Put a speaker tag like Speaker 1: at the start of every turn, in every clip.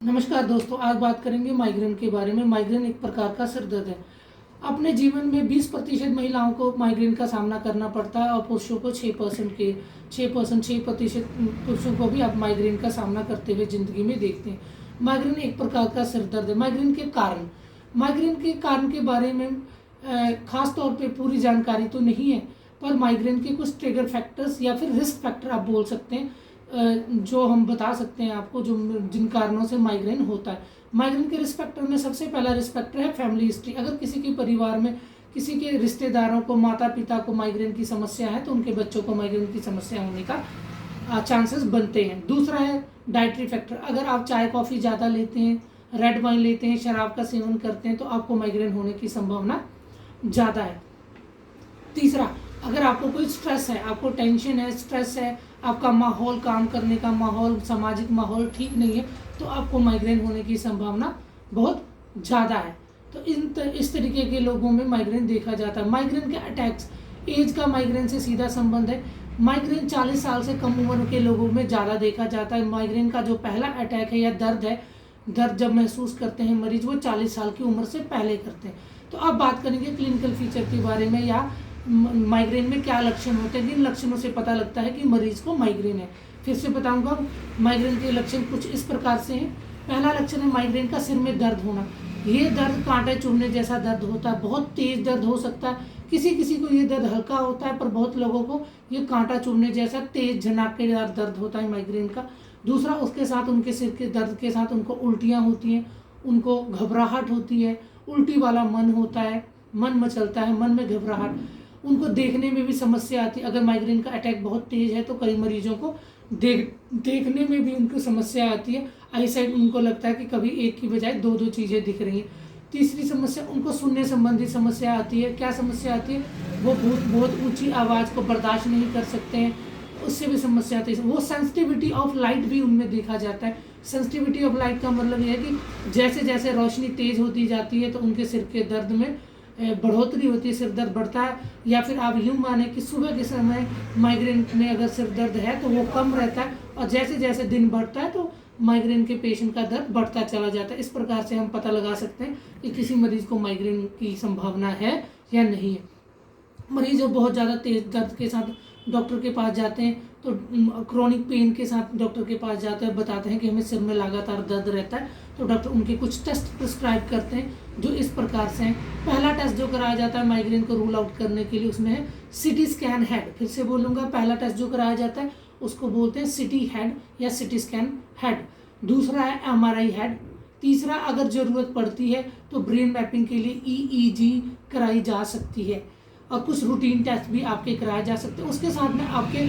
Speaker 1: नमस्कार दोस्तों, आज बात करेंगे माइग्रेन के बारे में। माइग्रेन एक प्रकार का सिर दर्द है। अपने जीवन में 20% महिलाओं को माइग्रेन का सामना करना पड़ता है और पुरुषों को 6% पुरुषों को भी आप माइग्रेन का सामना करते हुए ज़िंदगी में देखते हैं। माइग्रेन एक प्रकार का सिर दर्द है। माइग्रेन के कारण के बारे में खास तौर पे पूरी जानकारी तो नहीं है, पर माइग्रेन के कुछ ट्रिगर फैक्टर्स या फिर रिस्क फैक्टर आप बोल सकते हैं, जो हम बता सकते हैं आपको, जो जिन कारणों से माइग्रेन होता है। माइग्रेन के रिस्क फैक्टर में सबसे पहला रिस्क फैक्टर है फैमिली हिस्ट्री। अगर किसी के परिवार में किसी के रिश्तेदारों को, माता पिता को माइग्रेन की समस्या है तो उनके बच्चों को माइग्रेन की समस्या होने का चांसेस बनते हैं। दूसरा है डाइटरी फैक्टर। अगर आप चाय कॉफ़ी ज़्यादा लेते हैं, रेड वाइन लेते हैं, शराब का सेवन करते हैं तो आपको माइग्रेन होने की संभावना ज़्यादा है। तीसरा, अगर आपको कोई स्ट्रेस है, आपको टेंशन है, स्ट्रेस है, आपका माहौल, काम करने का माहौल, सामाजिक माहौल ठीक नहीं है तो आपको माइग्रेन होने की संभावना बहुत ज़्यादा है। तो इस तरीके के लोगों में माइग्रेन देखा जाता है। माइग्रेन के अटैक्स, एज का माइग्रेन से सीधा संबंध है। माइग्रेन 40 साल से कम उम्र के लोगों में ज़्यादा देखा जाता है। माइग्रेन का जो पहला अटैक है या दर्द है, दर्द जब महसूस करते हैं मरीज, वो 40 साल की उम्र से पहले करते हैं। तो अब बात करेंगे क्लिनिकल फीचर के बारे में, या माइग्रेन में क्या लक्षण होते हैं, किन लक्षणों से पता लगता है कि मरीज को माइग्रेन है। फिर से बताऊंगा, माइग्रेन के लक्षण कुछ इस प्रकार से हैं। पहला लक्षण है माइग्रेन का सिर में दर्द होना। ये दर्द कांटे चुभने जैसा दर्द होता है, बहुत तेज दर्द हो सकता है। किसी किसी को ये दर्द हल्का होता है, पर बहुत लोगों को ये कांटा चुभने जैसा तेज झनाकेदार दर्द होता है माइग्रेन का। दूसरा, उसके साथ, उनके सिर के दर्द के साथ उनको उल्टियाँ होती हैं, उनको घबराहट होती है, उल्टी वाला मन होता है, मन मचलता है, मन में घबराहट, उनको देखने में भी समस्या आती है। अगर माइग्रेन का अटैक बहुत तेज है तो कई मरीजों को देखने में भी उनको समस्या आती है। आई साइड, उनको लगता है कि कभी एक की बजाय दो दो चीज़ें दिख रही हैं। तीसरी समस्या, उनको सुनने संबंधी समस्या आती है। क्या समस्या आती है? वो बहुत ऊंची आवाज़ को बर्दाश्त नहीं कर सकते हैं, उससे भी समस्या आती है। वो सेंसिटिविटी ऑफ लाइट भी उनमें देखा जाता है। सेंसिटिविटी ऑफ लाइट का मतलब यह है कि जैसे जैसे रोशनी तेज होती जाती है तो उनके सिर के दर्द में बढ़ोतरी होती है, सिर दर्द बढ़ता है। या फिर आप यूँ माने कि सुबह के समय माइग्रेन में अगर सिर दर्द है तो वो कम रहता है, और जैसे जैसे दिन बढ़ता है तो माइग्रेन के पेशेंट का दर्द बढ़ता चला जाता है। इस प्रकार से हम पता लगा सकते हैं कि किसी मरीज को माइग्रेन की संभावना है या नहीं है। मरीज जो बहुत ज़्यादा तेज दर्द के साथ डॉक्टर के पास जाते हैं, तो क्रोनिक पेन के साथ डॉक्टर के पास जाते हैं, बताते हैं कि हमें सिर में लगातार दर्द रहता है, तो डॉक्टर उनके कुछ टेस्ट प्रिस्क्राइब करते हैं जो इस प्रकार से हैं। पहला टेस्ट जो कराया जाता है माइग्रेन को रूल आउट करने के लिए, उसमें है सिटी स्कैन हेड। फिर से बोलूँगा, पहला टेस्ट जो कराया जाता है उसको बोलते हैं सिटी हेड या सिटी स्कैन हेड। दूसरा है MRI हेड। तीसरा, अगर ज़रूरत पड़ती है तो ब्रेन मैपिंग के लिए EEG कराई जा सकती है, और कुछ रूटीन टेस्ट भी आपके कराए जा सकते हैं। उसके साथ में आपके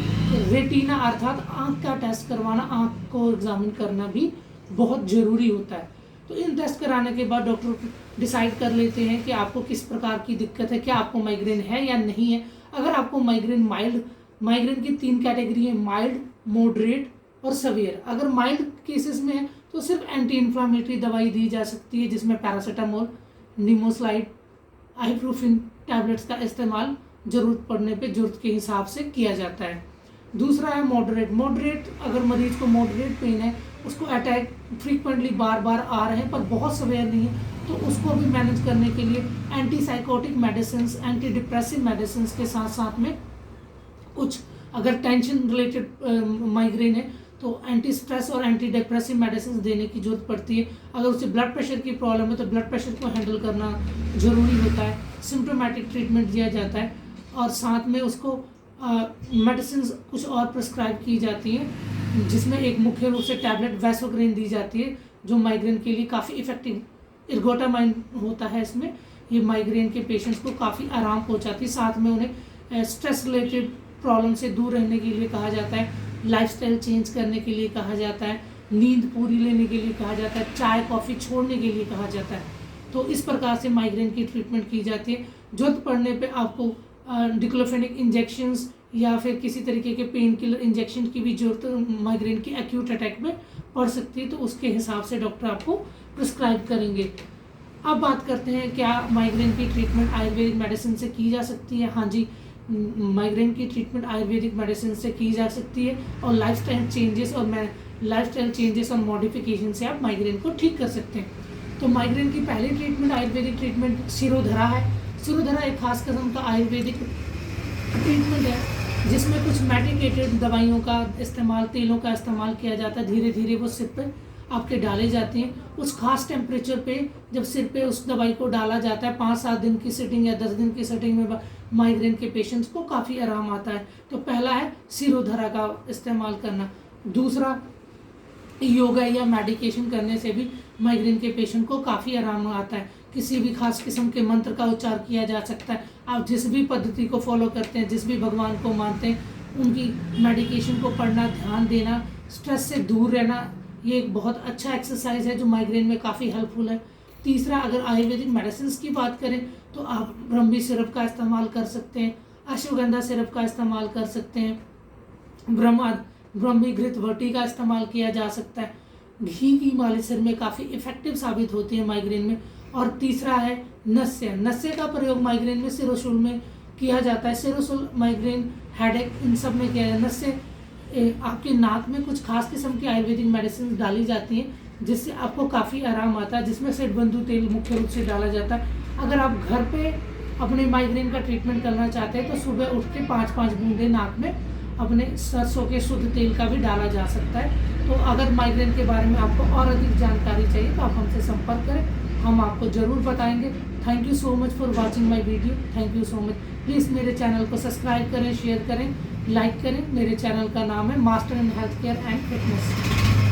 Speaker 1: रेटिना अर्थात आँख का टेस्ट करवाना, आँख को एग्जामिन करना भी बहुत ज़रूरी होता है। तो इन टेस्ट कराने के बाद डॉक्टर डिसाइड कर लेते हैं कि आपको किस प्रकार की दिक्कत है, क्या आपको माइग्रेन है या नहीं है। अगर आपको माइग्रेन की 3 कैटेगरी है, माइल्ड, मॉडरेट और सवियर। अगर माइल्ड केसेस में है तो सिर्फ एंटी इन्फ्लामेटरी दवाई दी जा सकती है, जिसमें पैरासीटामोल, निमोसलाइड, आइब्रूफिन टैबलेट्स का इस्तेमाल जरूरत पड़ने पे जरूरत के हिसाब से किया जाता है। दूसरा है मॉडरेट। अगर मरीज को मॉडरेट पेन है, उसको अटैक फ्रीक्वेंटली बार बार आ रहे हैं पर बहुत सवेयर नहीं है, तो उसको भी मैनेज करने के लिए antipsychotic medicine, anti depressive medicine के साथ साथ में कुछ, अगर टेंशन रिलेटेड माइग्रेन है तो एंटी स्ट्रेस और एंटी डिप्रेसिव मेडिसिन देने की जरूरत पड़ती है। अगर उसे ब्लड प्रेशर की प्रॉब्लम है तो ब्लड प्रेशर को हैंडल करना जरूरी होता है। सिम्टोमेटिक ट्रीटमेंट दिया जाता है, और साथ में उसको मेडिसिन कुछ और प्रिस्क्राइब की जाती हैं, जिसमें एक मुख्य रूप से टैबलेट वैसोग्रेन दी जाती है, जो माइग्रेन के लिए काफ़ी इफेक्टिव इर्गोटामाइन होता है। इसमें ये माइग्रेन के पेशेंट्स को काफ़ी आराम पहुँचाती है। साथ में उन्हें स्ट्रेस रिलेटेड प्रॉब्लम से दूर रहने के लिए कहा जाता है, लाइफस्टाइल चेंज करने के लिए कहा जाता है, नींद पूरी लेने के लिए कहा जाता है, चाय कॉफ़ी छोड़ने के लिए कहा जाता है। तो इस प्रकार से माइग्रेन की ट्रीटमेंट की जाती है। जरूरत पड़ने पे आपको डिक्लोफेनिक इंजेक्शंस या फिर किसी तरीके के पेन किलर इंजेक्शन की भी जरूरत माइग्रेन की एक्यूट अटैक में पड़ सकती है, तो उसके हिसाब से डॉक्टर आपको प्रिस्क्राइब करेंगे। अब बात करते हैं, क्या माइग्रेन की ट्रीटमेंट आयुर्वेदिक मेडिसिन से की जा सकती है? हाँ जी, माइग्रेन की ट्रीटमेंट आयुर्वेदिक मेडिसिन से की जा सकती है, और लाइफस्टाइल चेंजेस और लाइफस्टाइल चेंजेस और मॉडिफिकेशन से आप माइग्रेन को ठीक कर सकते हैं। तो माइग्रेन की पहली ट्रीटमेंट आयुर्वेदिक ट्रीटमेंट शिरोधरा है। शिरोधरा एक खास किस्म का आयुर्वेदिक ट्रीटमेंट है जिसमें कुछ मेडिकेटेड दवाइयों का इस्तेमाल, तेलों का इस्तेमाल किया जाता है। धीरे धीरे वो सिर पे आपके डाले जाते हैं। उस खास टेम्परेचर पे जब सिर पे उस दवाई को डाला जाता है, 5-7 दिन की सिटिंग या 10 दिन की सिटिंग में माइग्रेन के पेशेंट्स को काफ़ी आराम आता है। तो पहला है शिरोधरा का इस्तेमाल करना। दूसरा, योगा या मेडिटेशन करने से भी माइग्रेन के पेशेंट को काफ़ी आराम आता है। किसी भी खास किस्म के मंत्र का उच्चार किया जा सकता है। आप जिस भी पद्धति को फॉलो करते हैं, जिस भी भगवान को मानते हैं, उनकी मेडिकेशन को पढ़ना, ध्यान देना, स्ट्रेस से दूर रहना, ये एक बहुत अच्छा एक्सरसाइज है जो माइग्रेन में काफ़ी हेल्पफुल है। तीसरा, अगर आयुर्वेदिक मेडिसिन की बात करें तो आप ब्रह्मी सिरप का इस्तेमाल कर सकते हैं, अश्वगंधा सिरप का इस्तेमाल कर सकते हैं, ब्रह्मी घृत वटी का इस्तेमाल किया जा सकता है। घी की मालिश सिर में काफ़ी इफेक्टिव साबित होती है माइग्रेन में। और तीसरा है नस्य। नस्य का प्रयोग माइग्रेन में सिरोशूल में किया जाता है। सिरोशूल, माइग्रेन, हेडेक, इन सब में किया जाता है। नस्य आपके नाक में कुछ खास किस्म की आयुर्वेदिक मेडिसिन डाली जाती हैं जिससे आपको काफ़ी आराम आता है, जिसमें सेठबंधु तेल मुख्य रूप से डाला जाता है। अगर आप घर पे अपने माइग्रेन का ट्रीटमेंट करना चाहते हैं तो सुबह उठ के 5-5 बूंदे नाक में अपने सरसों के शुद्ध तेल का भी डाला जा सकता है। तो अगर माइग्रेन के बारे में आपको और अधिक जानकारी चाहिए तो आप हमसे संपर्क करें, हम आपको ज़रूर बताएंगे। Thank you so much for watching my video. Thank you so much. Please मेरे चैनल को सब्सक्राइब करें, शेयर करें, लाइक करें। मेरे चैनल का नाम है master in health care and fitness.